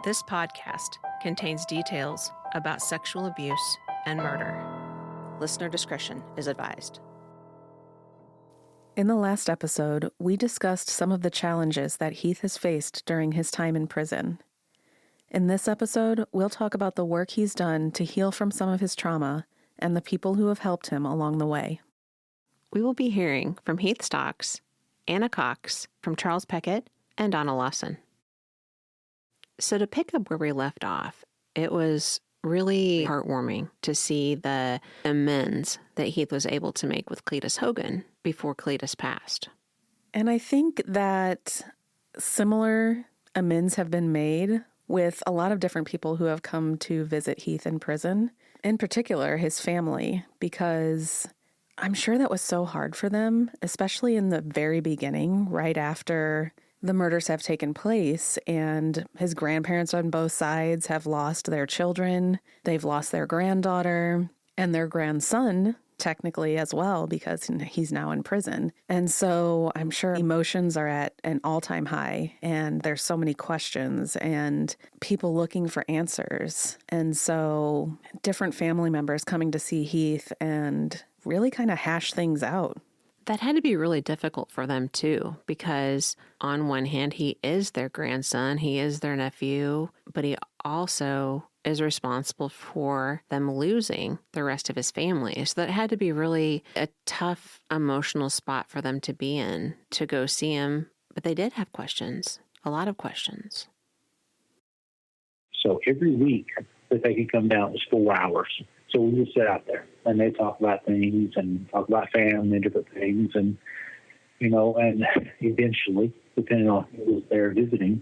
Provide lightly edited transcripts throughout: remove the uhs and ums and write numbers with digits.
This podcast contains details about sexual abuse and murder. Listener discretion is advised. In the last episode, we discussed some of the challenges that Heath has faced during his time in prison. In this episode, we'll talk about the work he's done to heal from some of his trauma and the people who have helped him along the way. We will be hearing from Heath Stocks, Anna Cox, from Charles Peckett, and Donna Lawson. So to pick up where we left off, it was really heartwarming to see the amends that Heath was able to make with Cletus Hogan before Cletus passed. And I think that similar amends have been made with a lot of different people who have come to visit Heath in prison, in particular his family, because I'm sure that was so hard for them, especially in the very beginning, right after the murders have taken place, and his grandparents on both sides have lost their children. They've lost their granddaughter and their grandson, technically, as well, because he's now in prison. And so I'm sure emotions are at an all-time high, and there's so many questions and people looking for answers. And so different family members coming to see Heath and really kind of hash things out. That had to be really difficult for them, too, because on one hand, he is their grandson, he is their nephew, but he also is responsible for them losing the rest of his family. So that had to be really a tough emotional spot for them to be in, to go see him. But they did have questions, a lot of questions. So every week that they could come down was 4 hours. So we would sit out there and they talk about things and talk about family and different things. And, and eventually, depending on who was there visiting,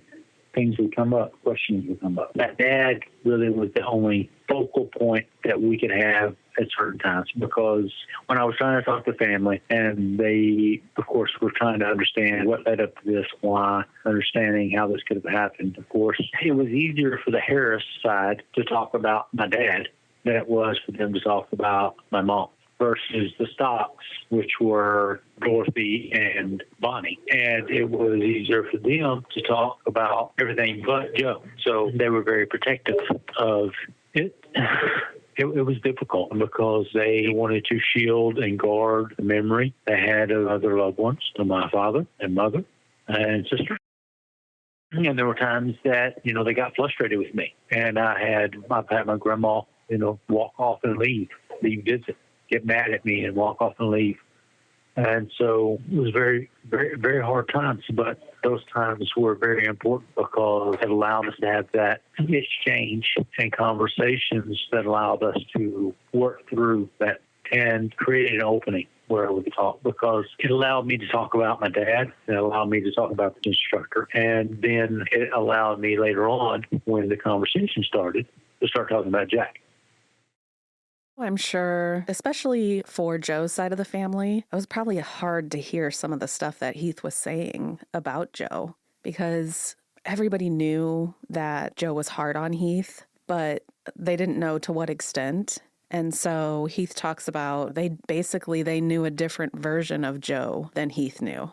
things would come up, questions would come up. That dad really was the only focal point that we could have at certain times, because when I was trying to talk to family and they, of course, were trying to understand what led up to this, why, understanding how this could have happened, of course, it was easier for the Harris side to talk about my dad than it was for them to talk about my mom, versus the Stocks, which were Dorothy and Bonnie. And it was easier for them to talk about everything but Joe. So they were very protective of it. It was difficult because they wanted to shield and guard the memory they had of other loved ones, of my father and mother and sister. And there were times that, they got frustrated with me. And I had my grandma, walk off and leave visit, get mad at me and walk off and leave. And so it was very, very, very hard times, but those times were very important because it allowed us to have that exchange and conversations that allowed us to work through that and create an opening where we could talk, because it allowed me to talk about my dad, it allowed me to talk about the instructor, and then it allowed me later on, when the conversation started, to start talking about Jack. I'm sure, especially for Joe's side of the family, it was probably hard to hear some of the stuff that Heath was saying about Joe, because everybody knew that Joe was hard on Heath, but they didn't know to what extent. And so Heath talks about they knew a different version of Joe than Heath knew.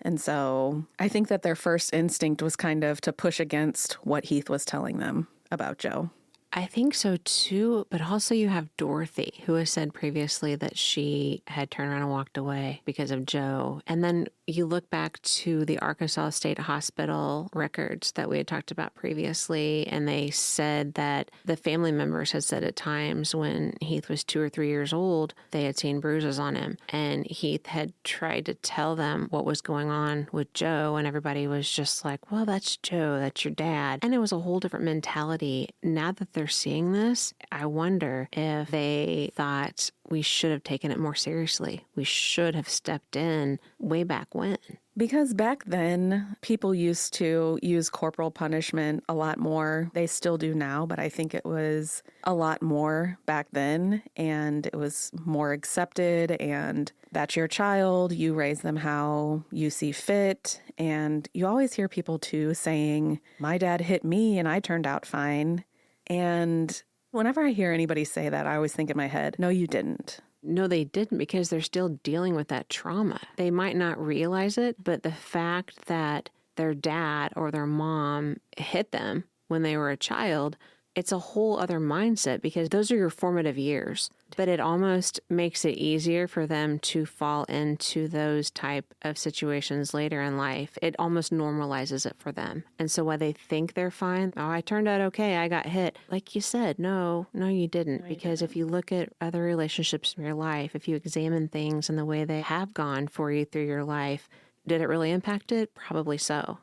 And so I think that their first instinct was kind of to push against what Heath was telling them about Joe. I think so too, but also you have Dorothy, who has said previously that she had turned around and walked away because of Joe. And then you look back to the Arkansas State Hospital records that we had talked about previously, and they said that the family members had said at times when Heath was 2 or 3 years old, they had seen bruises on him. And Heath had tried to tell them what was going on with Joe, and everybody was just like, well, that's Joe, that's your dad. And it was a whole different mentality. Now that they're seeing this, I wonder if they thought we should have taken it more seriously. We should have stepped in way back when. Because back then, people used to use corporal punishment a lot more. They still do now, but I think it was a lot more back then, and it was more accepted, and that's your child. You raise them how you see fit. And you always hear people, too, saying, my dad hit me and I turned out fine. And whenever I hear anybody say that, I always think in my head, no, you didn't. No, they didn't, because they're still dealing with that trauma. They might not realize it, but the fact that their dad or their mom hit them when they were a child, it's a whole other mindset because those are your formative years. But it almost makes it easier for them to fall into those type of situations later in life. It almost normalizes it for them. And so while they think they're fine, oh, I turned out okay, I got hit. Like you said, no, you didn't. Because if you look at other relationships in your life, if you examine things and the way they have gone for you through your life, did it really impact it? Probably so.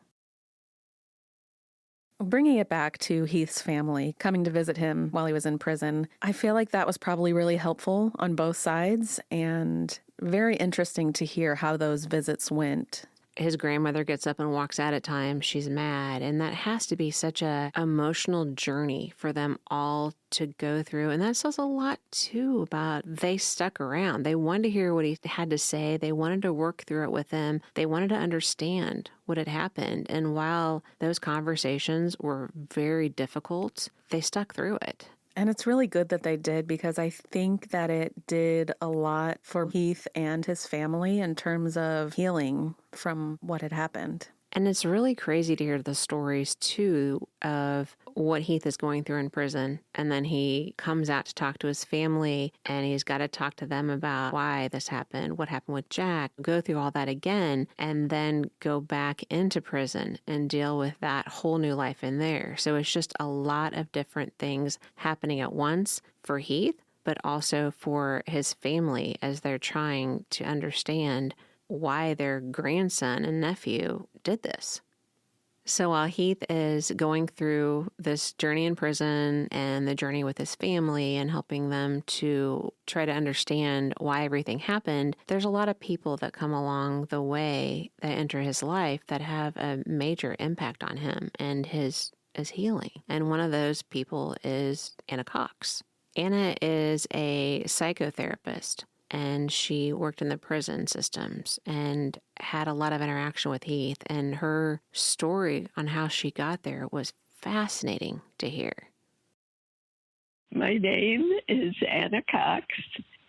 Bringing it back to Heath's family, coming to visit him while he was in prison, I feel like that was probably really helpful on both sides and very interesting to hear how those visits went. His grandmother gets up and walks out at times. She's mad. And that has to be such a emotional journey for them all to go through. And that says a lot, too, about they stuck around. They wanted to hear what he had to say. They wanted to work through it with him. They wanted to understand what had happened. And while those conversations were very difficult, they stuck through it. And it's really good that they did because I think that it did a lot for Heath and his family in terms of healing from what had happened. And it's really crazy to hear the stories, too, of what Heath is going through in prison. And then he comes out to talk to his family, and he's got to talk to them about why this happened, what happened with Jack, go through all that again, and then go back into prison and deal with that whole new life in there. So it's just a lot of different things happening at once for Heath, but also for his family as they're trying to understand why their grandson and nephew did this. So while Heath is going through this journey in prison and the journey with his family and helping them to try to understand why everything happened, there's a lot of people that come along the way that enter his life that have a major impact on him and his healing. And one of those people is Anna Cox. Anna is a psychotherapist, and she worked in the prison systems and had a lot of interaction with Heath. And her story on how she got there was fascinating to hear. My name is Anna Cox,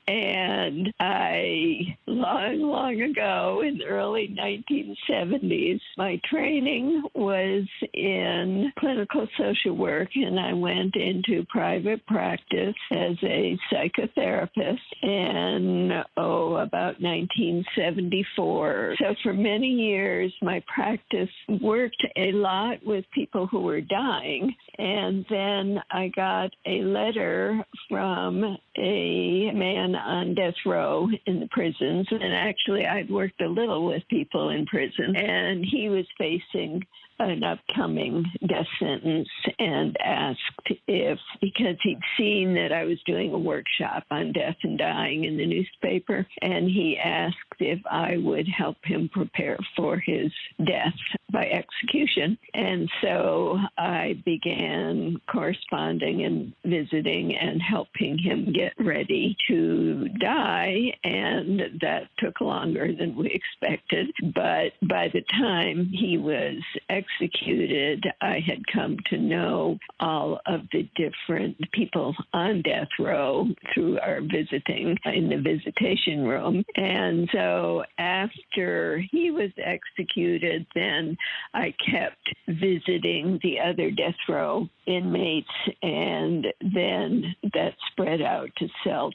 and I, long ago in the early 1970s, my training was in clinical social work, and I went into private practice as a psychotherapist in, about 1974. So for many years, my practice worked a lot with people who were dying, and then I got a letter from a man on death row in the prisons. And actually, I'd worked a little with people in prison. And he was facing an upcoming death sentence and asked if, because he'd seen that I was doing a workshop on death and dying in the newspaper, and he asked if I would help him prepare for his death by execution. And so I began corresponding and visiting and helping him get ready to die, and that took longer than we expected. But by the time he was executed, I had come to know all of the different people on death row through our visiting in the visitation room. And so after he was executed, then I kept visiting the other death row inmates, and then that spread out to cell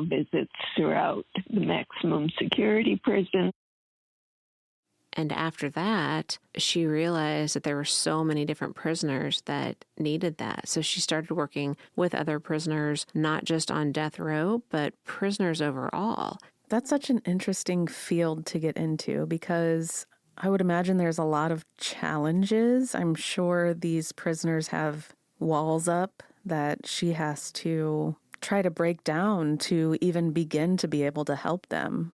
visits throughout the maximum security prison. And after that, she realized that there were so many different prisoners that needed that. So she started working with other prisoners, not just on death row, but prisoners overall. That's such an interesting field to get into because I would imagine there's a lot of challenges. I'm sure these prisoners have walls up that she has to try to break down to even begin to be able to help them.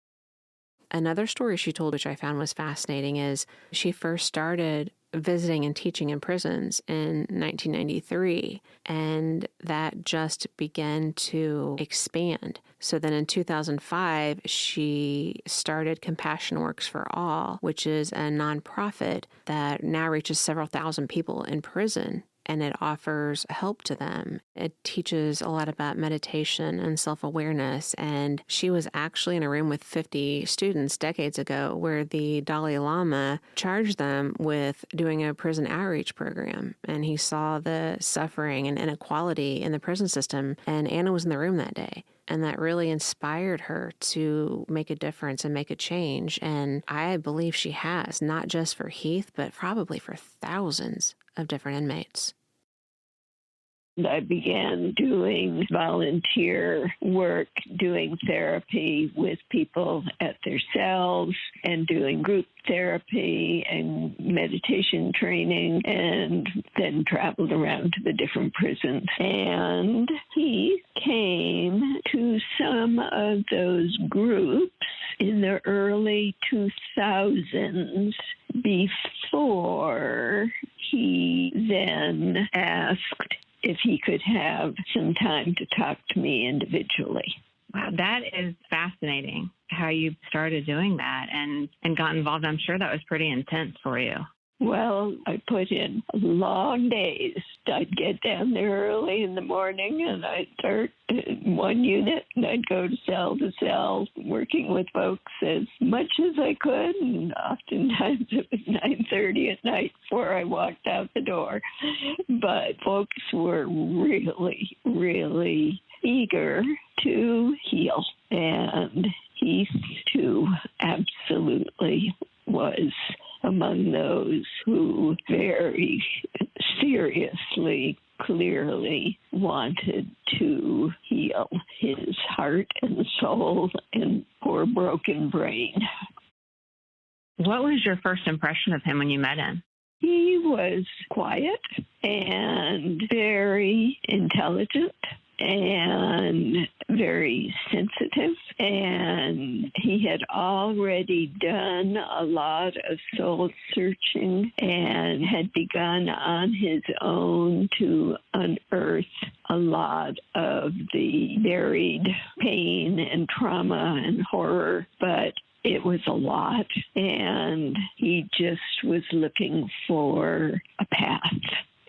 Another story she told, which I found was fascinating, is she first started visiting and teaching in prisons in 1993, and that just began to expand. So then in 2005, she started Compassion Works for All, which is a nonprofit that now reaches several thousand people in prison. and it offers help to them. It teaches a lot about meditation and self-awareness. And she was actually in a room with 50 students decades ago where the Dalai Lama charged them with doing a prison outreach program. And he saw the suffering and inequality in the prison system. And Anna was in the room that day. And that really inspired her to make a difference and make a change. And I believe she has, not just for Heath, but probably for thousands of different inmates. I began doing volunteer work, doing therapy with people at their cells and doing group therapy and meditation training, and then traveled around to the different prisons. And he came to some of those groups in the early 2000s before he then asked if he could have some time to talk to me individually. Wow, that is fascinating how you started doing that and got involved. I'm sure that was pretty intense for you. Well, I put in long days. I'd get down there early in the morning and I'd start in one unit and I'd go to cell, working with folks as much as I could. And oftentimes it was 9:30 at night before I walked out the door. But folks were really, really eager to heal. And Heath, too, absolutely was among those who very seriously, clearly wanted to heal his heart and soul and poor broken brain. What was your first impression of him when you met him? He was quiet and very intelligent and very sensitive, and he had already done a lot of soul searching and had begun on his own to unearth a lot of the buried pain and trauma and horror, but it was a lot, and he just was looking for a path.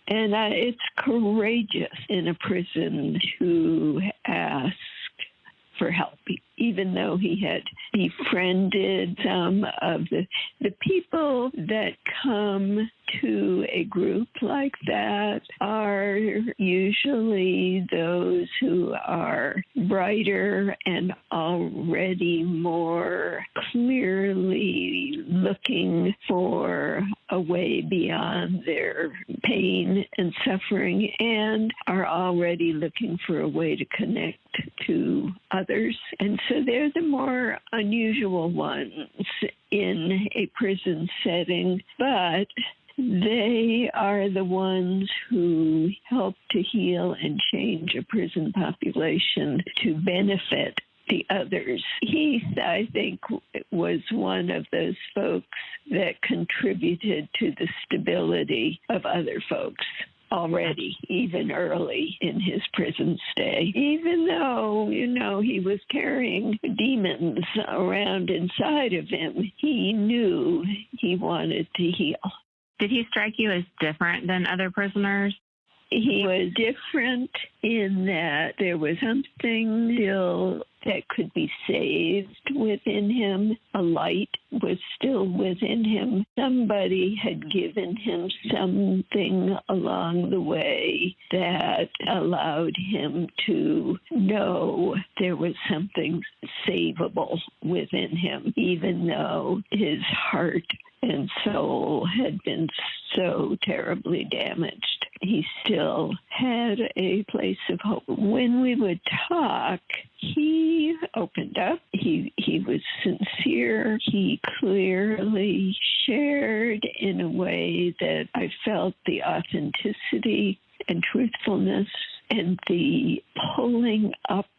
And it's courageous in a prison to ask for help, even though he had befriended some of the people that come to a group like that are usually those who are brighter and already more clearly looking for a way beyond their pain and suffering, and are already looking for a way to connect to others. And so they're the more unusual ones in a prison setting, but they are the ones who help to heal and change a prison population to benefit the others. Heath, I think, was one of those folks that contributed to the stability of other folks already, even early in his prison stay. Even though, he was carrying demons around inside of him, he knew he wanted to heal. Did he strike you as different than other prisoners? He was different in that there was something still that could be saved within him. A light was still within him. Somebody had given him something along the way that allowed him to know there was something savable within him, even though his heart and soul had been so terribly damaged. He still had a place of hope. When we would talk, he opened up. He was sincere. He clearly shared in a way that I felt the authenticity and truthfulness and the pulling up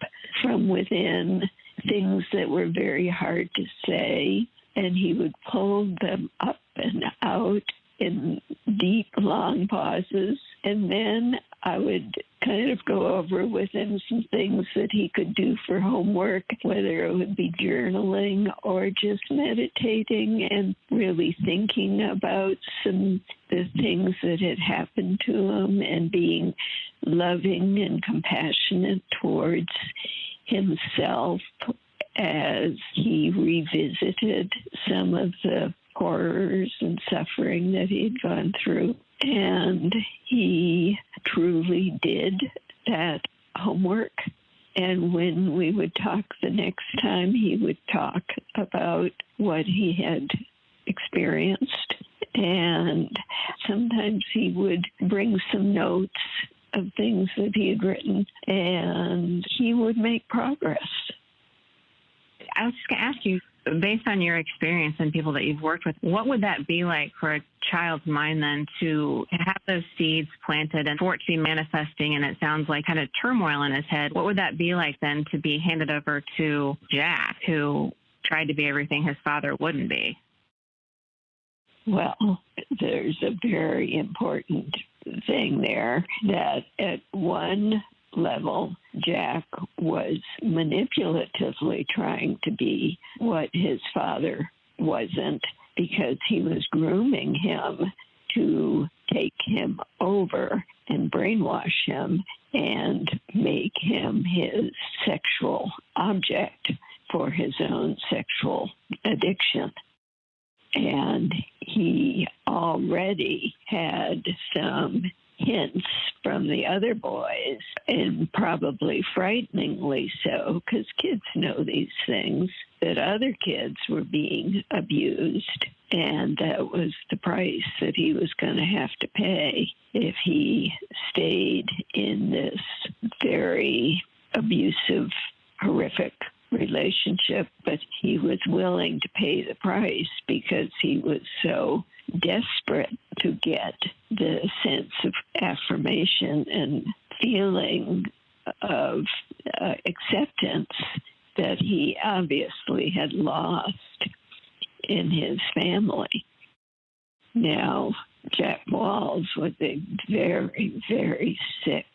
from within things that were very hard to say. And he would pull them up and out in deep, long pauses. And then I would kind of go over with him some things that he could do for homework, whether it would be journaling or just meditating and really thinking about the things that had happened to him and being loving and compassionate towards himself as he revisited some of the horrors and suffering that he had gone through. And he truly did that homework. And when we would talk the next time, he would talk about what he had experienced. And sometimes he would bring some notes of things that he had written, and he would make progress. I was just going to ask you, based on your experience and people that you've worked with, what would that be like for a child's mind then to have those seeds planted and for it to be manifesting, and it sounds like kind of turmoil in his head? What would that be like then to be handed over to Jack, who tried to be everything his father wouldn't be? Well, there's a very important thing there that at one level, Jack was manipulatively trying to be what his father wasn't, because he was grooming him to take him over and brainwash him and make him his sexual object for his own sexual addiction. And he already had some hints from the other boys, and probably frighteningly so, because kids know these things, that other kids were being abused, and that was the price that he was going to have to pay if he stayed in this very abusive, horrific relationship. But he was willing to pay the price because he was so desperate to get the sense of affirmation and feeling of acceptance that he obviously had lost in his family. Now, Jack Walls was a very, very sick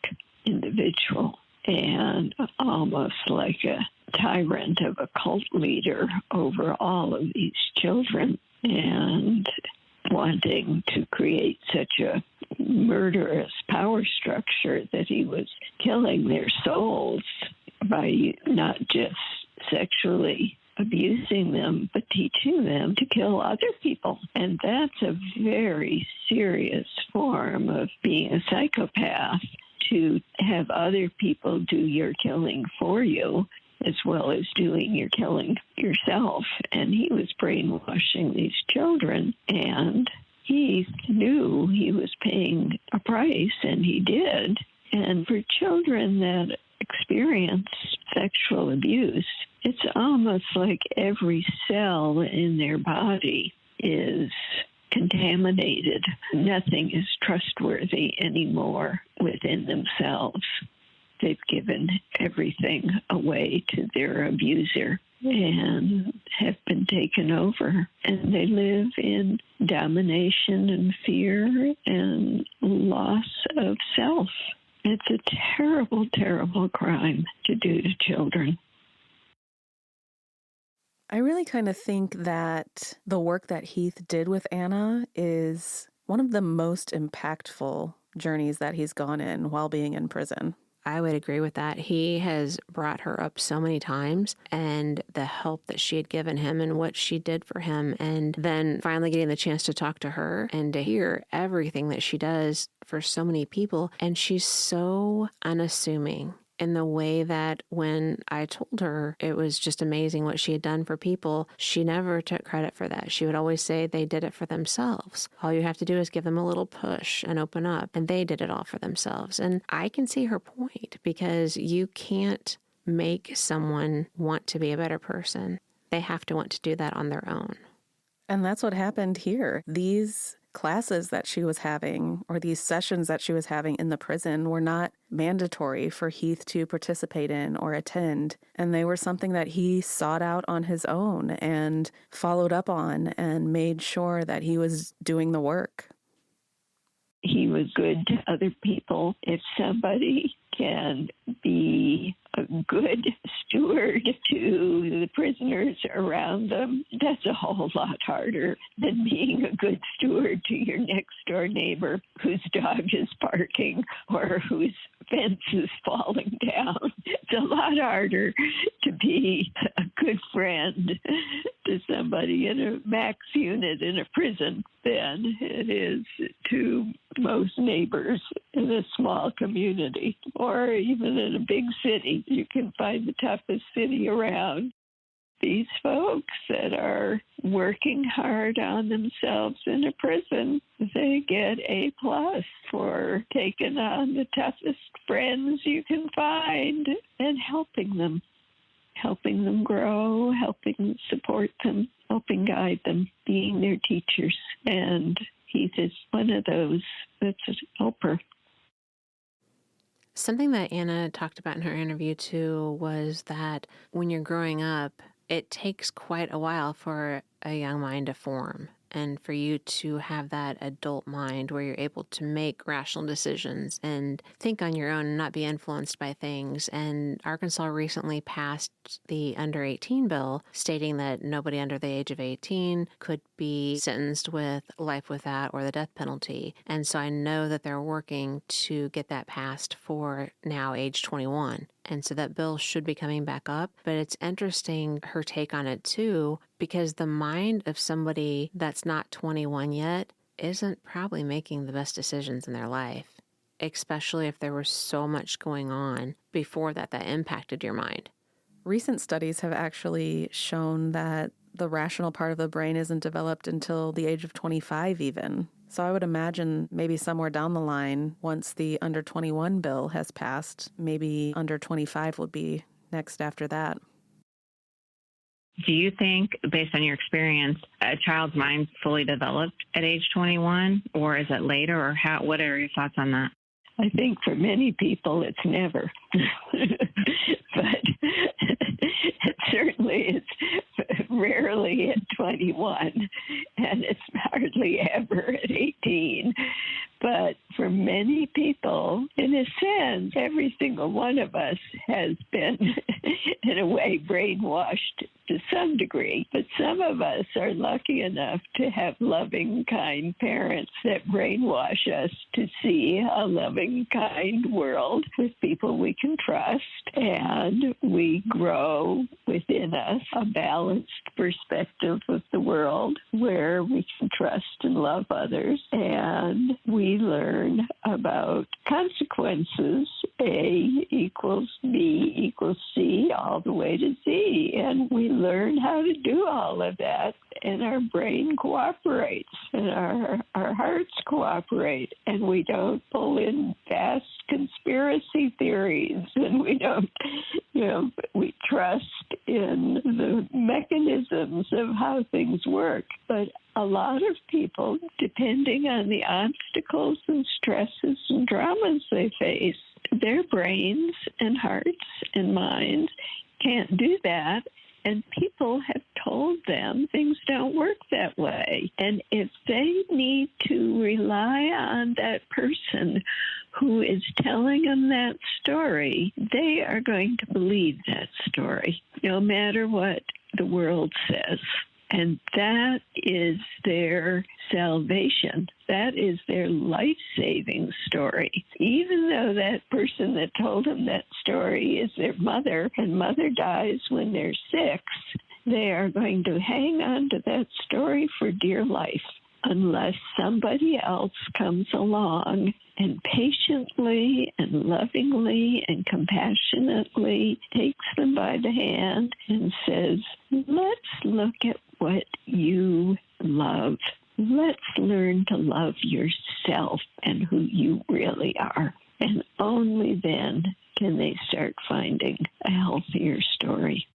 individual and almost like a tyrant of a cult leader over all of these children, and wanting to create such a murderous power structure that he was killing their souls by not just sexually abusing them, but teaching them to kill other people. And that's a very serious form of being a psychopath, to have other people do your killing for you as well as doing your killing yourself. And he was brainwashing these children, and he knew he was paying a price, and he did. And for children that experience sexual abuse, it's almost like every cell in their body is contaminated. Nothing is trustworthy anymore within themselves. They've given everything away to their abuser and have been taken over. And they live in domination and fear and loss of self. It's a terrible, terrible crime to do to children. I really kind of think that the work that Heath did with Anna is one of the most impactful journeys that he's gone in while being in prison. I would agree with that. He has brought her up so many times, and the help that she had given him and what she did for him, and then finally getting the chance to talk to her and to hear everything that she does for so many people. And she's so unassuming in the way that when I told her it was just amazing what she had done for people, she never took credit for that. She would always say they did it for themselves. All you have to do is give them a little push and open up, and they did it all for themselves. And I can see her point, because you can't make someone want to be a better person. They have to want to do that on their own. And that's what happened here. These classes that she was having, or these sessions that she was having in the prison, were not mandatory for Heath to participate in or attend. And they were something that he sought out on his own and followed up on and made sure that he was doing the work. he was good to other people. If somebody can be a good steward to the prisoners around them, that's a whole lot harder than being a good steward to your next door neighbor whose dog is barking or whose fence is falling down. It's a lot harder to be a good friend to somebody in a max unit in a prison than it is to most neighbors in a small community or even in a big city. You can find the toughest city around. These folks that are working hard on themselves in a prison, they get A+ for taking on the toughest friends you can find and helping them grow, helping support them, helping guide them, being their teachers. And Heath is one of those that's a helper. Something that Anna talked about in her interview, too, was that when you're growing up, it takes quite a while for a young mind to form and for you to have that adult mind where you're able to make rational decisions and think on your own and not be influenced by things. And Arkansas recently passed the under 18 bill stating that nobody under the age of 18 could be sentenced with life without or the death penalty. And so I know that they're working to get that passed for now age 21. And so that bill should be coming back up. But it's interesting, her take on it too, because the mind of somebody that's not 21 yet isn't probably making the best decisions in their life, especially if there was so much going on before that impacted your mind. Recent studies have actually shown that the rational part of the brain isn't developed until the age of 25 even. So I would imagine maybe somewhere down the line, once the under 21 bill has passed, maybe under 25 would be next after that. Do you think, based on your experience, a child's mind fully developed at age 21, or is it later, or how? What are your thoughts on that? I think for many people it's never. But certainly it's rarely at 21, and it's hardly ever at 18. But for many people, in a sense, every single one of us has been, in a way, brainwashed to some degree. But some of us are lucky enough to have loving, kind parents that brainwash us to see a loving, kind world with people we can trust. And we grow within us a balanced perspective of the world where we can trust and love others. And we learn about consequences. A equals B equals C all the way to Z. And we learn how to do all of that. And our brain cooperates and our hearts cooperate. And we don't pull in vast conspiracy theories. And we don't, we trust in the mechanisms of how things work. But a lot of people, depending on the obstacles and stresses and dramas they face, their brains and hearts and minds can't do that. And people have told them things don't work that way. And if they need to rely on that person who is telling them that story, they are going to believe that story, no matter what the world says. And that is their salvation. That is their life-saving story. Even though that person that told them that story is their mother, and mother dies when they're 6, they are going to hang on to that story for dear life unless somebody else comes along and patiently and lovingly and compassionately takes them by the hand and says, let's look at what you love. Let's learn to love yourself and who you really are. And only then can they start finding a healthier story.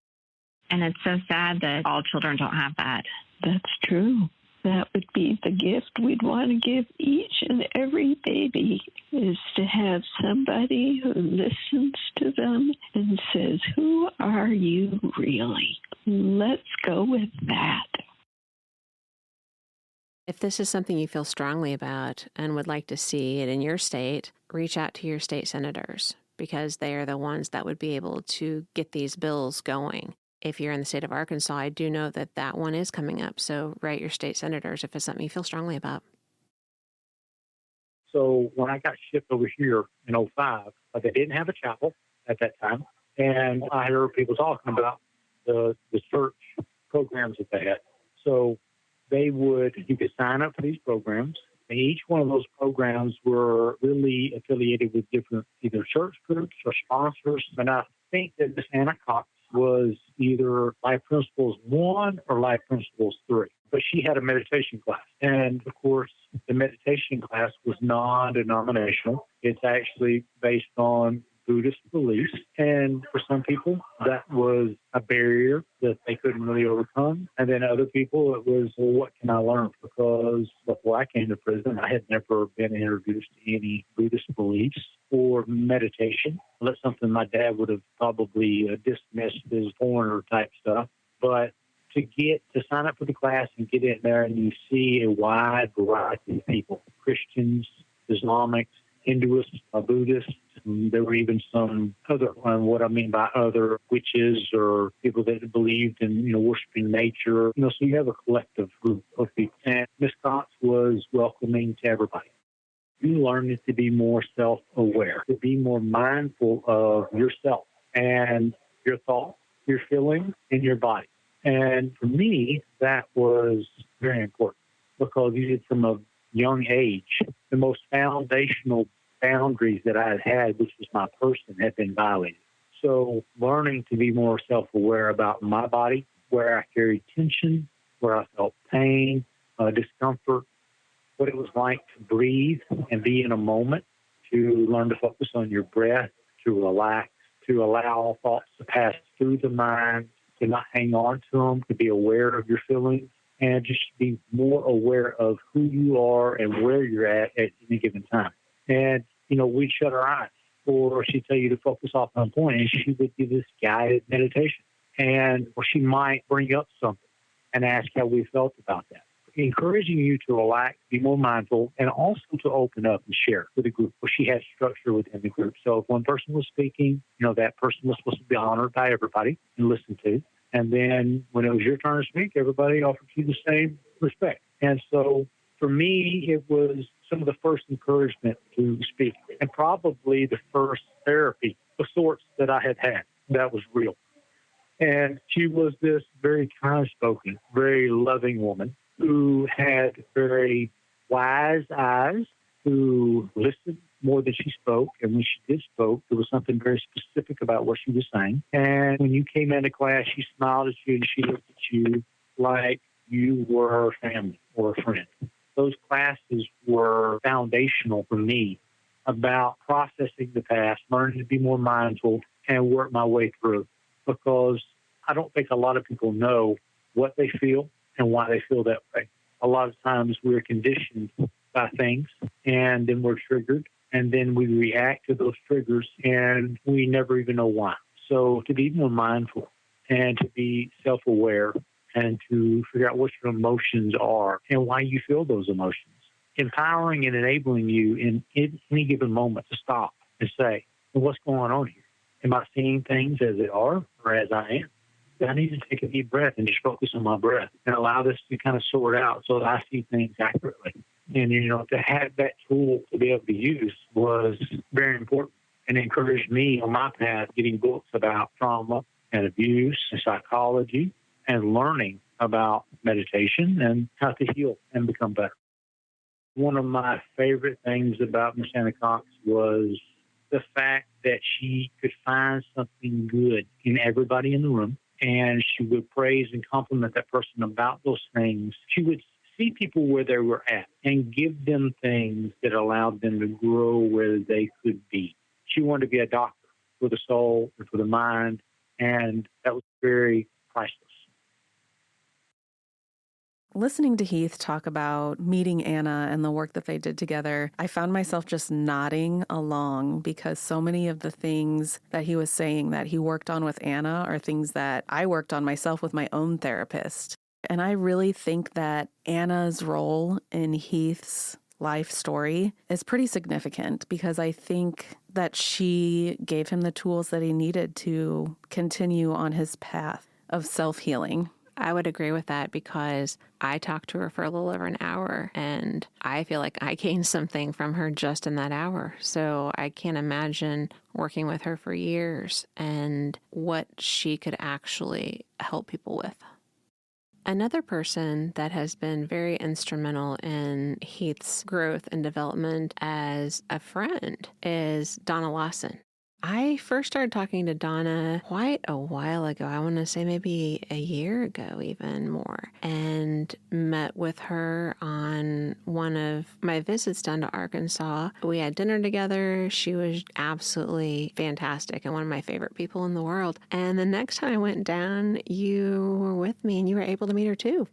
And it's so sad that all children don't have that. That's true. That would be the gift we'd want to give each and every baby, is to have somebody who listens to them and says, who are you really? Let's go with that. If this is something you feel strongly about and would like to see it in your state, reach out to your state senators because they are the ones that would be able to get these bills going. If you're in the state of Arkansas, I do know that that one is coming up. So write your state senators if it's something you feel strongly about. So when I got shipped over here in '05, they didn't have a chapel at that time. And I heard people talking about the church programs that they had. So you could sign up for these programs. And each one of those programs were really affiliated with different either church groups or sponsors. And I think that Miss Anna Cox was either Life Principles 1 or Life Principles 3. But she had a meditation class. And of course, the meditation class was non-denominational. It's actually based on Buddhist beliefs. And for some people, that was a barrier that they couldn't really overcome. And then other people, it was, well, what can I learn? Because before I came to prison, I had never been introduced to any Buddhist beliefs or meditation. That's something my dad would have probably dismissed as foreigner type stuff. But to sign up for the class and get in there, and you see a wide variety of people, Christians, Islamics, Hinduists, Buddhists. There were even some other, what I mean by other, witches or people that believed in, worshiping nature. So you have a collective group of people. And Miss Cox was welcoming to everybody. You learn to be more self-aware, to be more mindful of yourself and your thoughts, your feelings, and your body. And for me, that was very important because even from a young age, the most foundational boundaries that I had, which was my person, had been violated. So learning to be more self-aware about my body, where I carried tension, where I felt pain, discomfort, what it was like to breathe and be in a moment, to learn to focus on your breath, to relax, to allow thoughts to pass through the mind, to not hang on to them, to be aware of your feelings, and just be more aware of who you are and where you're at any given time. And, we'd shut our eyes, or she'd tell you to focus off on a point, and she would do this guided meditation. Or she might bring up something and ask how we felt about that, encouraging you to relax, be more mindful, and also to open up and share with the group. Well, she had structure within the group. So if one person was speaking, that person was supposed to be honored by everybody and listened to. And then when it was your turn to speak, everybody offered you the same respect. And so for me, it was some of the first encouragement to speak and probably the first therapy of sorts that I had that was real. And she was this very kind-spoken, very loving woman who had very wise eyes, who listened more than she spoke. And when she did spoke, there was something very specific about what she was saying. And when you came into class, she smiled at you and she looked at you like you were her family or a friend. Those classes were foundational for me about processing the past, learning to be more mindful, and work my way through. Because I don't think a lot of people know what they feel and why they feel that way. A lot of times we're conditioned by things, and then we're triggered, and then we react to those triggers, and we never even know why. So to be more mindful and to be self-aware and to figure out what your emotions are and why you feel those emotions, empowering and enabling you in any given moment to stop and say, well, what's going on here? Am I seeing things as they are or as I am? I need to take a deep breath and just focus on my breath and allow this to kind of sort out so that I see things accurately. And, to have that tool to be able to use was very important and encouraged me on my path getting books about trauma and abuse and psychology and learning about meditation and how to heal and become better. One of my favorite things about Miss Anna Cox was the fact that she could find something good in everybody in the room, and she would praise and compliment that person about those things. She would see people where they were at and give them things that allowed them to grow where they could be. She wanted to be a doctor for the soul and for the mind, and that was very priceless. Listening to Heath talk about meeting Anna and the work that they did together, I found myself just nodding along because so many of the things that he was saying that he worked on with Anna are things that I worked on myself with my own therapist. And I really think that Anna's role in Heath's life story is pretty significant because I think that she gave him the tools that he needed to continue on his path of self-healing. I would agree with that because I talked to her for a little over an hour and I feel like I gained something from her just in that hour. So I can't imagine working with her for years and what she could actually help people with. Another person that has been very instrumental in Heath's growth and development as a friend is Donna Lawson. I first started talking to Donna quite a while ago. I want to say maybe a year ago, even more, and met with her on one of my visits down to Arkansas. We had dinner together. She was absolutely fantastic and one of my favorite people in the world. And the next time I went down, you were with me and you were able to meet her too.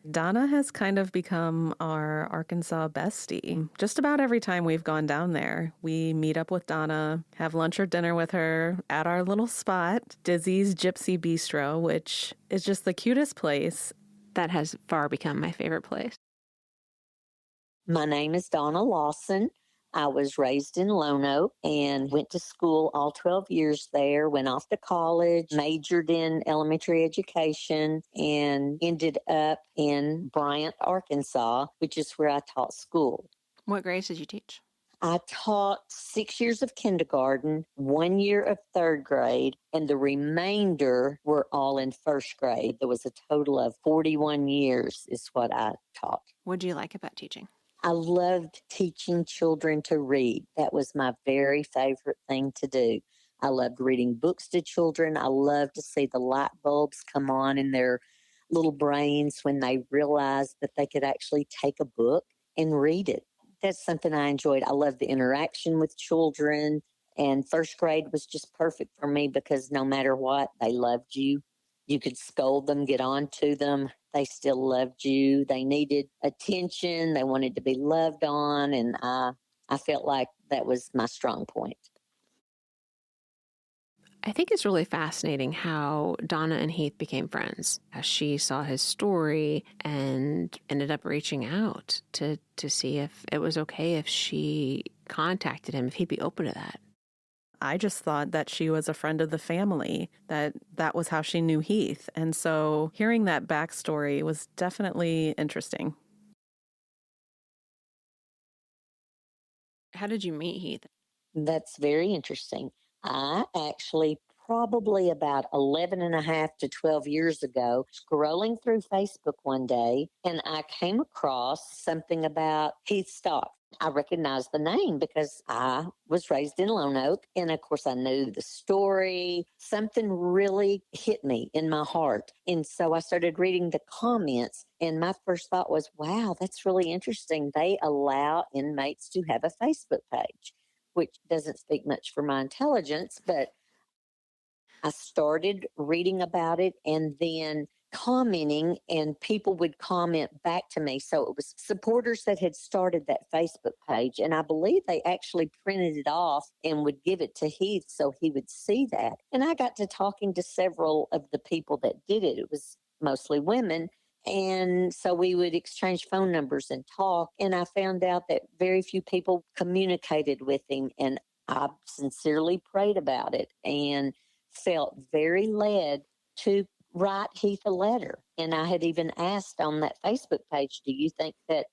Donna has kind of become our Arkansas bestie. Just about every time we've gone down there, we meet up with Donna, have lunch or dinner with her at our little spot, Dizzy's Gypsy Bistro, which is just the cutest place. That has far become my favorite place. My name is Donna Lawson. I was raised in Lonoke and went to school all 12 years there, went off to college, majored in elementary education, and ended up in Bryant, Arkansas, which is where I taught school. What grades did you teach? I taught 6 years of kindergarten, 1 year of third grade, and the remainder were all in first grade. There was a total of 41 years is what I taught. What do you like about teaching? I loved teaching children to read. That was my very favorite thing to do. I loved reading books to children. I loved to see the light bulbs come on in their little brains when they realized that they could actually take a book and read it. That's something I enjoyed. I loved the interaction with children, and first grade was just perfect for me because no matter what, they loved you. You could scold them, get on to them. They still loved you. They needed attention. They wanted to be loved on. And I felt like that was my strong point. I think it's really fascinating how Donna and Heath became friends. How she saw his story and ended up reaching out to see if it was okay if she contacted him, if he'd be open to that. I just thought that she was a friend of the family, that was how she knew Heath. And so hearing that backstory was definitely interesting. How did you meet Heath? That's very interesting. I actually probably about 11 and a half to 12 years ago, scrolling through Facebook one day, and I came across something about Heath Stocks. I recognized the name because I was raised in Lonoke. And of course, I knew the story. Something really hit me in my heart. And so I started reading the comments. And my first thought was, wow, that's really interesting. They allow inmates to have a Facebook page, which doesn't speak much for my intelligence. But I started reading about it and then commenting, and people would comment back to me. So it was supporters that had started that Facebook page. And I believe they actually printed it off and would give it to Heath so he would see that. And I got to talking to several of the people that did it. It was mostly women. And so we would exchange phone numbers and talk. And I found out that very few people communicated with him. And I sincerely prayed about it and felt very led to write Heath a letter. And I had even asked on that Facebook page, do you think that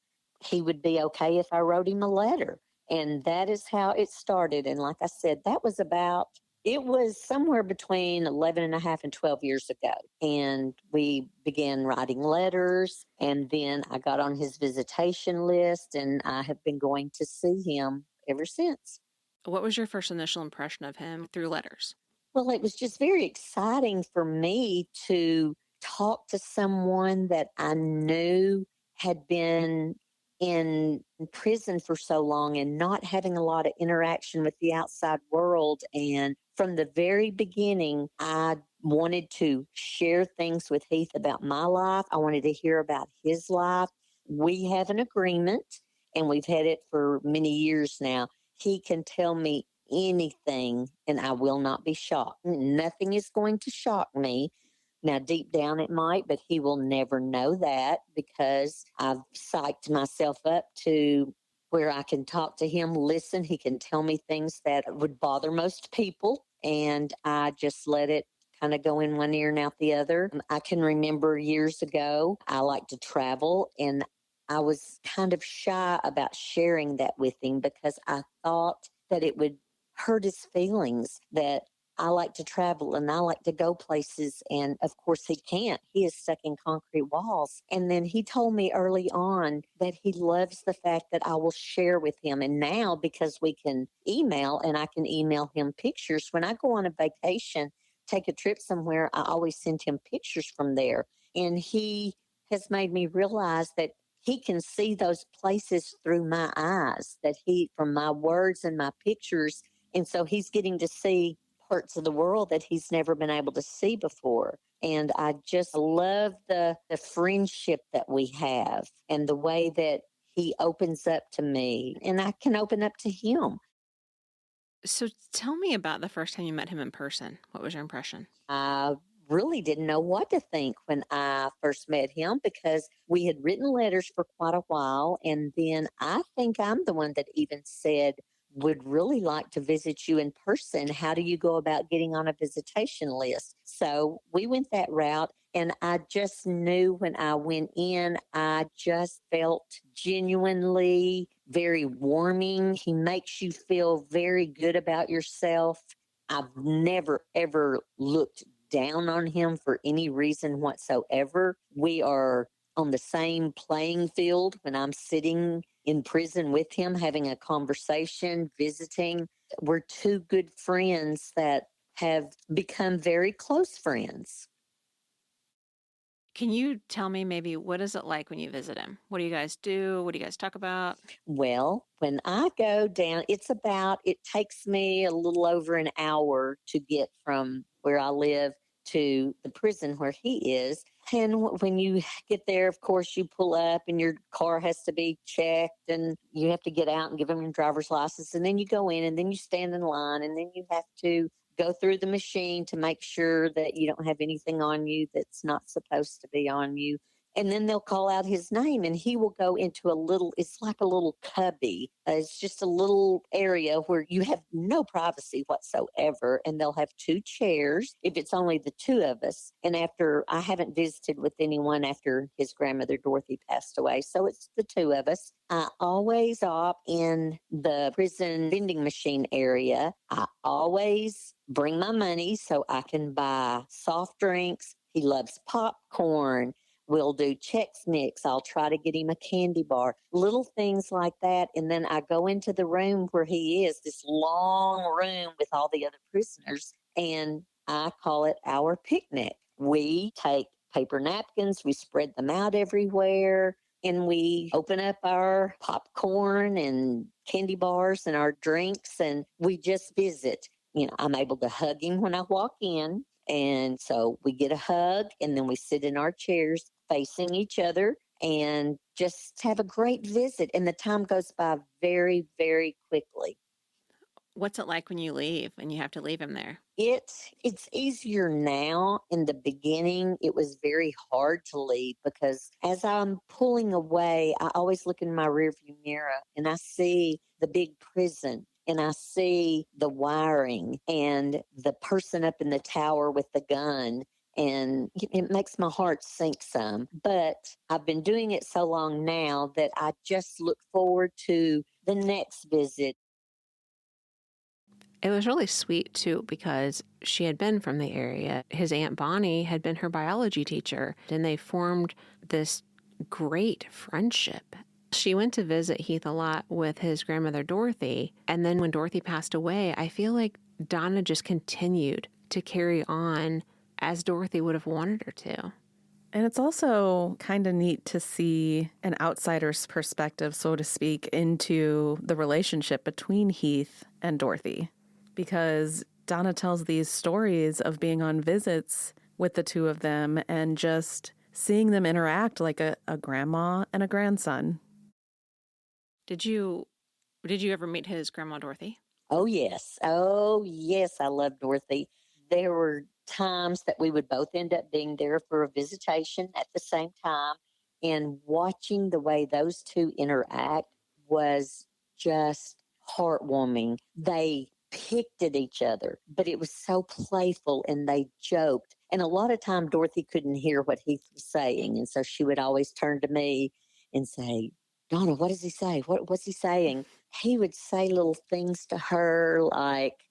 he would be okay if I wrote him a letter? And that is how it started. And like I said, it was somewhere between 11 and a half and 12 years ago. And we began writing letters. And then I got on his visitation list, and I have been going to see him ever since. What was your first initial impression of him through letters? Well, it was just very exciting for me to talk to someone that I knew had been in prison for so long and not having a lot of interaction with the outside world. And from the very beginning, I wanted to share things with Heath about my life. I wanted to hear about his life. We have an agreement, and we've had it for many years now. He can tell me anything and I will not be shocked. Nothing is going to shock me Now, deep down it might, but he will never know that because I've psyched myself up to where I can talk to him, listen. He can tell me things that would bother most people, and I just let it kind of go in one ear and out the other. I can remember years ago, I like to travel, and I was kind of shy about sharing that with him because I thought that it would hurt his feelings that I like to travel and I like to go places. And of course, he can't. He is stuck in concrete walls. And then he told me early on that he loves the fact that I will share with him. And now, because we can email and I can email him pictures, when I go on a vacation, take a trip somewhere, I always send him pictures from there. And he has made me realize that he can see those places through my eyes, that from my words and my pictures. And so he's getting to see parts of the world that he's never been able to see before. And I just love the friendship that we have and the way that he opens up to me and I can open up to him. So tell me about the first time you met him in person. What was your impression? I really didn't know what to think when I first met him because we had written letters for quite a while. And then I think I'm the one that even said, would really like to visit you in person. How do you go about getting on a visitation list? So we went that route. And I just knew when I went in, I just felt genuinely very warming. He makes you feel very good about yourself. I've never, ever looked down on him for any reason whatsoever. We are on the same playing field when I'm sitting in prison with him, having a conversation, visiting. We're two good friends that have become very close friends. Can you tell me maybe what is it like when you visit him? What do you guys do? What do you guys talk about? Well, when I go down, it takes me a little over an hour to get from where I live to the prison where he is. And when you get there, of course, you pull up and your car has to be checked and you have to get out and give them your driver's license. And then you go in and then you stand in line and then you have to go through the machine to make sure that you don't have anything on you that's not supposed to be on you. And then they'll call out his name and he will go into it's like a little cubby. It's just a little area where you have no privacy whatsoever. And they'll have two chairs if it's only the two of us. And I haven't visited with anyone after his grandmother Dorothy passed away. So it's the two of us. I always opt in the prison vending machine area. I always bring my money so I can buy soft drinks. He loves popcorn. We'll do Chex Mix. I'll try to get him a candy bar, little things like that. And then I go into the room where he is, this long room with all the other prisoners, and I call it our picnic. We take paper napkins, we spread them out everywhere, and we open up our popcorn and candy bars and our drinks, and we just visit. I'm able to hug him when I walk in. And so we get a hug and then we sit in our chairs facing each other and just have a great visit. And the time goes by very, very quickly. What's it like when you leave and you have to leave him there? It's easier now. In the beginning, it was very hard to leave because as I'm pulling away, I always look in my rearview mirror and I see the big prison and I see the wiring and the person up in the tower with the gun. And it makes my heart sink some. But I've been doing it so long now that I just look forward to the next visit. It was really sweet, too, because she had been from the area. His Aunt Bonnie had been her biology teacher, and they formed this great friendship. She went to visit Heath a lot with his grandmother, Dorothy. And then when Dorothy passed away, I feel like Donna just continued to carry on as Dorothy would have wanted her to. And it's also kind of neat to see an outsider's perspective, so to speak, into the relationship between Heath and Dorothy. Because Donna tells these stories of being on visits with the two of them and just seeing them interact like a grandma and a grandson. Did you ever meet his grandma, Dorothy? Oh, yes. Oh, yes. I love Dorothy. There were times that we would both end up being there for a visitation at the same time. And watching the way those two interact was just heartwarming. They picked at each other, but it was so playful and they joked. And a lot of time Dorothy couldn't hear what Heath was saying. And so she would always turn to me and say, Donna, what does he say? What's he saying? He would say little things to her like,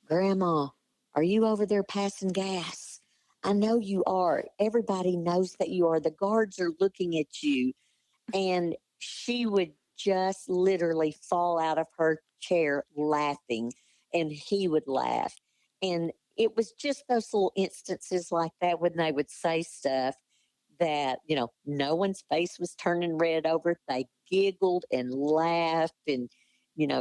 Grandma, are you over there passing gas? I know you are. Everybody knows that you are. The guards are looking at you. And she would just literally fall out of her chair laughing, and he would laugh. And it was just those little instances like that when they would say stuff that, no one's face was turning red over it. They giggled and laughed, and,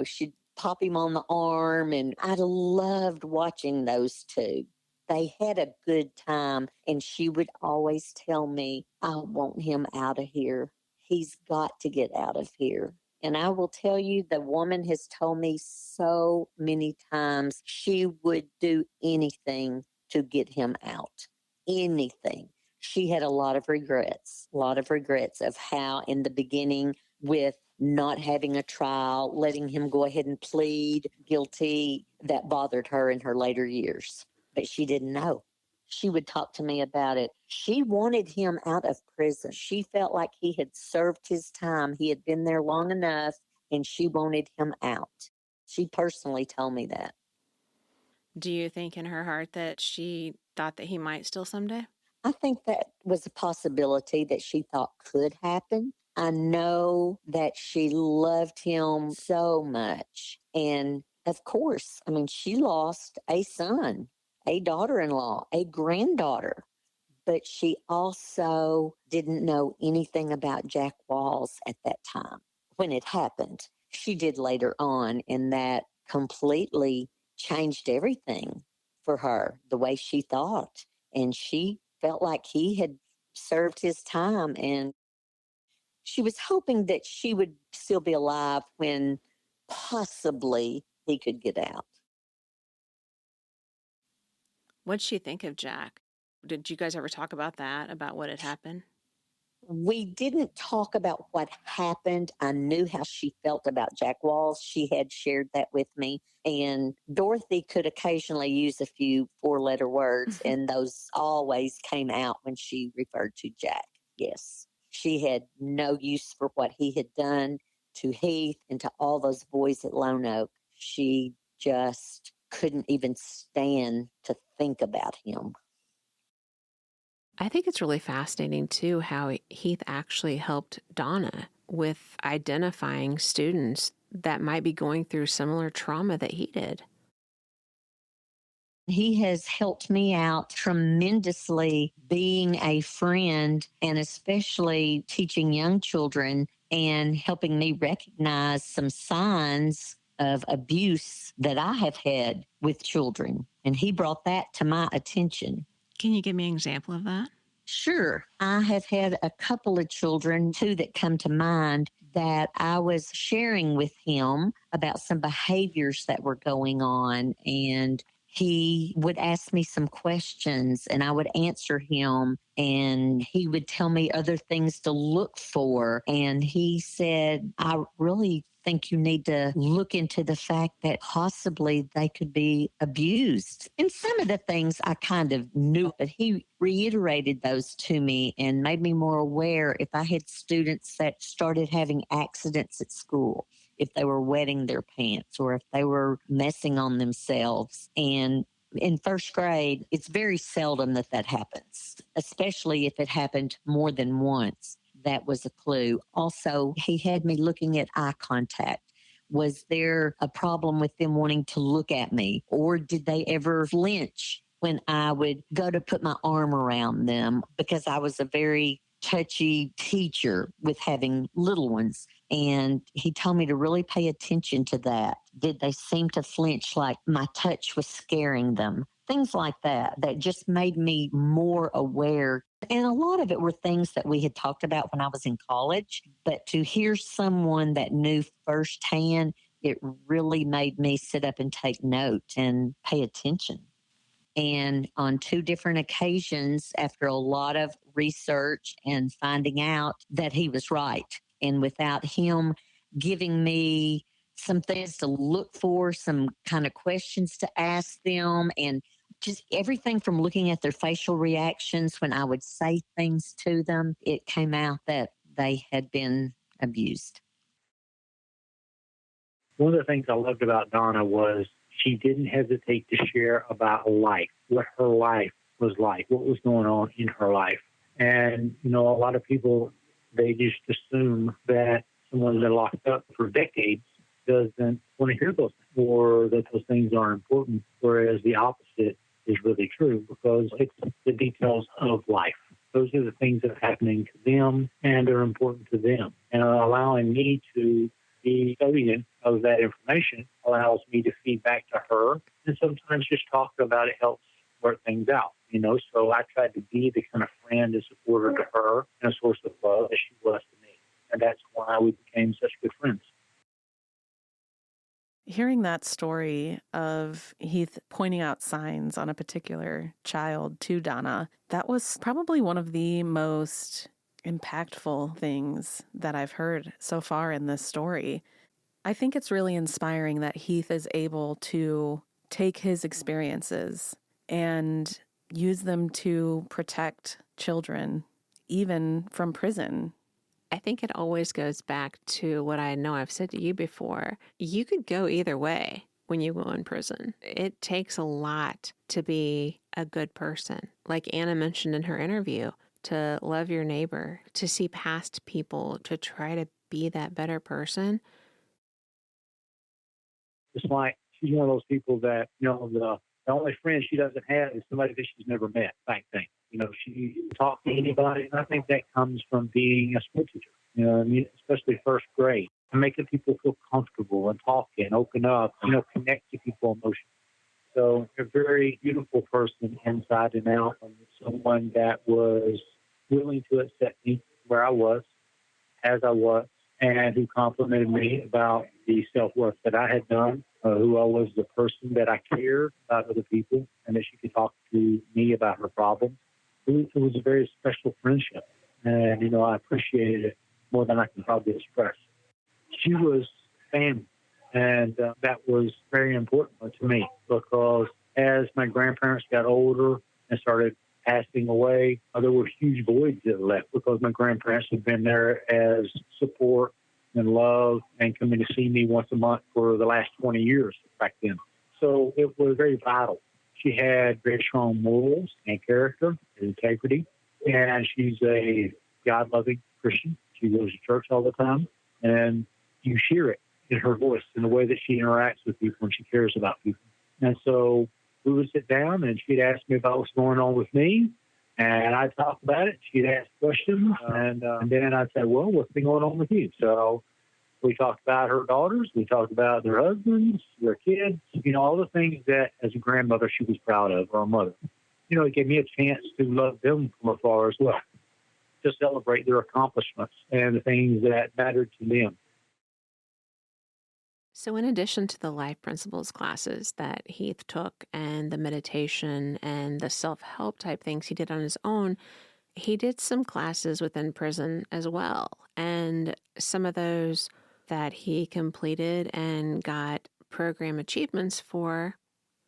she'd pop him on the arm. And I loved watching those two. They had a good time, and she would always tell me, I want him out of here. He's got to get out of here. And I will tell you, the woman has told me so many times she would do anything to get him out. Anything. She had a lot of regrets of how in the beginning with not having a trial, letting him go ahead and plead guilty, that bothered her in her later years. But she didn't know. She would talk to me about it. She wanted him out of prison. She felt like he had served his time. He had been there long enough, and she wanted him out. She personally told me that. Do you think in her heart that she thought that he might still someday? I think that was a possibility that she thought could happen. I know that she loved him so much. And of course, she lost a son, a daughter in law, a granddaughter, but she also didn't know anything about Jack Walls at that time when it happened. She did later on, and that completely changed everything for her, the way she thought. And she felt like he had served his time, and she was hoping that she would still be alive when possibly he could get out. What'd she think of Jack? Did you guys ever talk about that, about what had happened? We didn't talk about what happened. I knew how she felt about Jack Walls. She had shared that with me. And Dorothy could occasionally use a few four-letter words, and those always came out when she referred to Jack. Yes. She had no use for what he had done to Heath and to all those boys at Lone Oak. She just couldn't even stand to think about him. I think it's really fascinating, too, how Heath actually helped Donna with identifying students that might be going through similar trauma that he did. He has helped me out tremendously being a friend, and especially teaching young children and helping me recognize some signs of abuse that I have had with children. And he brought that to my attention. Can you give me an example of that? Sure. I have had a couple of children, two that come to mind, that I was sharing with him about some behaviors that were going on. And he would ask me some questions, and I would answer him, and he would tell me other things to look for. And he said, I really think you need to look into the fact that possibly they could be abused. And some of the things I kind of knew, but he reiterated those to me and made me more aware if I had students that started having accidents at school, if they were wetting their pants, or if they were messing on themselves. And in first grade, it's very seldom that happens, especially if it happened more than once. That was a clue. Also, he had me looking at eye contact. Was there a problem with them wanting to look at me? Or did they ever flinch when I would go to put my arm around them? Because I was a very touchy teacher with having little ones. And he told me to really pay attention to that. Did they seem to flinch like my touch was scaring them? Things like that, that just made me more aware. And a lot of it were things that we had talked about when I was in college. But to hear someone that knew firsthand, it really made me sit up and take note and pay attention. And on two different occasions, after a lot of research and finding out that he was right, and without him giving me some things to look for, some kind of questions to ask them, and just everything from looking at their facial reactions when I would say things to them, it came out that they had been abused. One of the things I loved about Donna was she didn't hesitate to share about life, what her life was like, what was going on in her life. And, a lot of people, they just assume that someone that's locked up for decades doesn't want to hear those things, or that those things aren't important, whereas the opposite is really true, because it's the details of life. Those are the things that are happening to them and are important to them. And allowing me to be custodian of that information allows me to feed back to her, and sometimes just talk about it helps work things out. So I tried to be the kind of friend and supporter to her and a source of love as she was to me. And that's why we became such good friends. Hearing that story of Heath pointing out signs on a particular child to Donna, that was probably one of the most impactful things that I've heard so far in this story. I think it's really inspiring that Heath is able to take his experiences and use them to protect children, even from prison. I think it always goes back to what I know I've said to you before. You could go either way when you go in prison. It takes a lot to be a good person. Like Anna mentioned in her interview, to love your neighbor, to see past people, to try to be that better person. It's like she's one of those people that, the only friend she doesn't have is somebody that she's never met, type thing. She talks to anybody, and I think that comes from being a school teacher, especially first grade, and making people feel comfortable and talk and open up, connect to people emotionally. So a very beautiful person inside and out, and someone that was willing to accept me where I was, as I was, and who complimented me about the self-worth that I had done, who I was, the person that I cared about other people, and that she could talk to me about her problems. It was a very special friendship, and, I appreciated it more than I can probably express. She was family, and that was very important to me, because as my grandparents got older and started passing away, there were huge voids that left, because my grandparents had been there as support and love and coming to see me once a month for the last 20 years back then. So it was very vital. She had very strong morals and character and integrity, and she's a God-loving Christian. She goes to church all the time, and you hear it in her voice, in the way that she interacts with people and she cares about people. And so we would sit down, and she'd ask me about what's going on with me, and I'd talk about it. She'd ask questions, and then I'd say, well, what's been going on with you? So we talked about her daughters. We talked about their husbands, their kids, all the things that, as a grandmother, she was proud of, or a mother. It gave me a chance to love them from afar as well, to celebrate their accomplishments and the things that mattered to them. So, in addition to the life principles classes that Heath took and the meditation and the self-help type things he did on his own, he did some classes within prison as well. And some of those that he completed and got program achievements for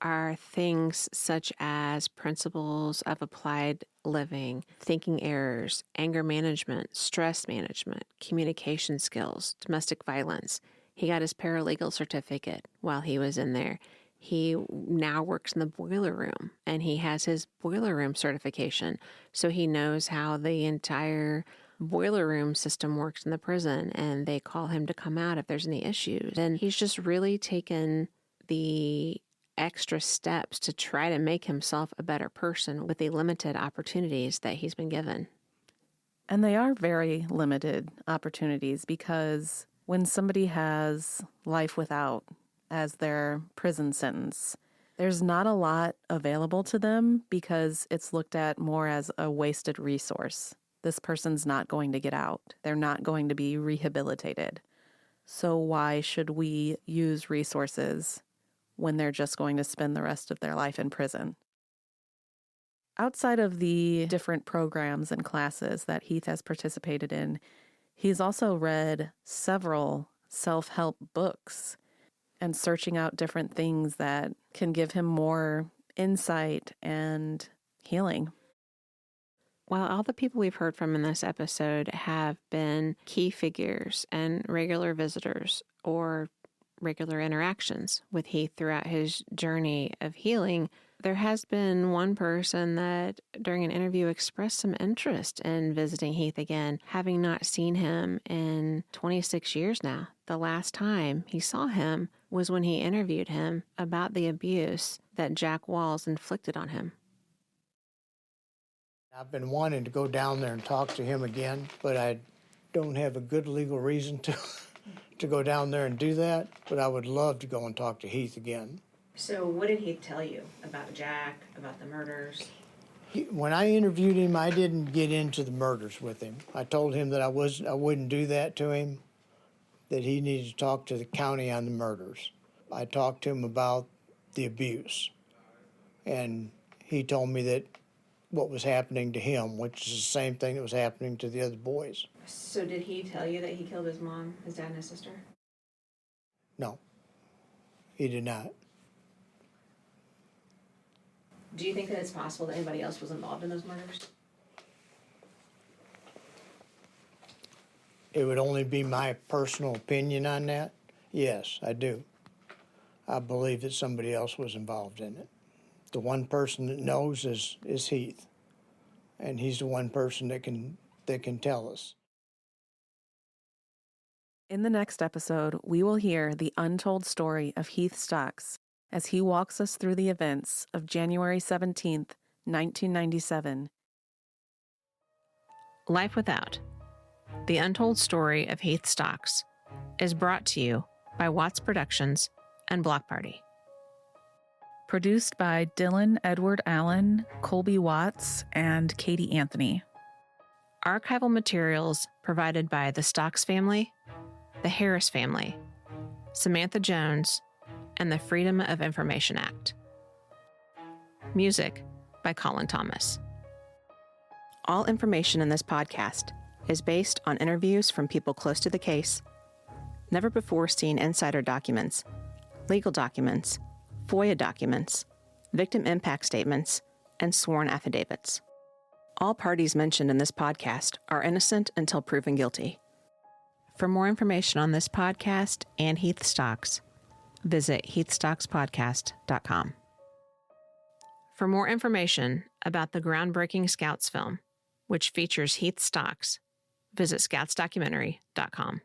are things such as principles of applied living, thinking errors, anger management, stress management, communication skills, domestic violence. He got his paralegal certificate while he was in there. He now works in the boiler room, and he has his boiler room certification. So he knows how the entire boiler room system works in the prison, and they call him to come out if there's any issues. And he's just really taken the extra steps to try to make himself a better person with the limited opportunities that he's been given. And they are very limited opportunities, because when somebody has life without as their prison sentence, there's not a lot available to them, because it's looked at more as a wasted resource. This person's not going to get out. They're not going to be rehabilitated. So why should we use resources when they're just going to spend the rest of their life in prison? Outside of the different programs and classes that Heath has participated in, he's also read several self-help books and searching out different things that can give him more insight and healing. While all the people we've heard from in this episode have been key figures and regular visitors or regular interactions with Heath throughout his journey of healing, there has been one person that during an interview expressed some interest in visiting Heath again, having not seen him in 26 years now. The last time he saw him was when he interviewed him about the abuse that Jack Walls inflicted on him. I've been wanting to go down there and talk to him again, but I don't have a good legal reason to go down there and do that, but I would love to go and talk to Heath again. So what did Heath tell you about Jack, about the murders? When I interviewed him, I didn't get into the murders with him. I told him that I wouldn't do that to him, that he needed to talk to the county on the murders. I talked to him about the abuse, and he told me that what was happening to him, which is the same thing that was happening to the other boys. So did he tell you that he killed his mom, his dad, and his sister? No, he did not. Do you think that it's possible that anybody else was involved in those murders? It would only be my personal opinion on that. Yes, I do. I believe that somebody else was involved in it. The one person that knows is Heath, and he's the one person that can tell us. In the next episode, we will hear the untold story of Heath Stocks as he walks us through the events of January 17th, 1997. Life Without, the untold story of Heath Stocks, is brought to you by Watts Productions and Block Party. Produced by Dylan Edward Allen, Colby Watts, and Katie Anthony. Archival materials provided by the Stocks family, the Harris family, Samantha Jones, and the Freedom of Information Act. Music by Collin Thomas. All information in this podcast is based on interviews from people close to the case, never before seen insider documents, legal documents, FOIA documents, victim impact statements, and sworn affidavits. All parties mentioned in this podcast are innocent until proven guilty. For more information on this podcast and Heath Stocks, visit heathstockspodcast.com. For more information about the groundbreaking Scouts film, which features Heath Stocks, visit scoutsdocumentary.com.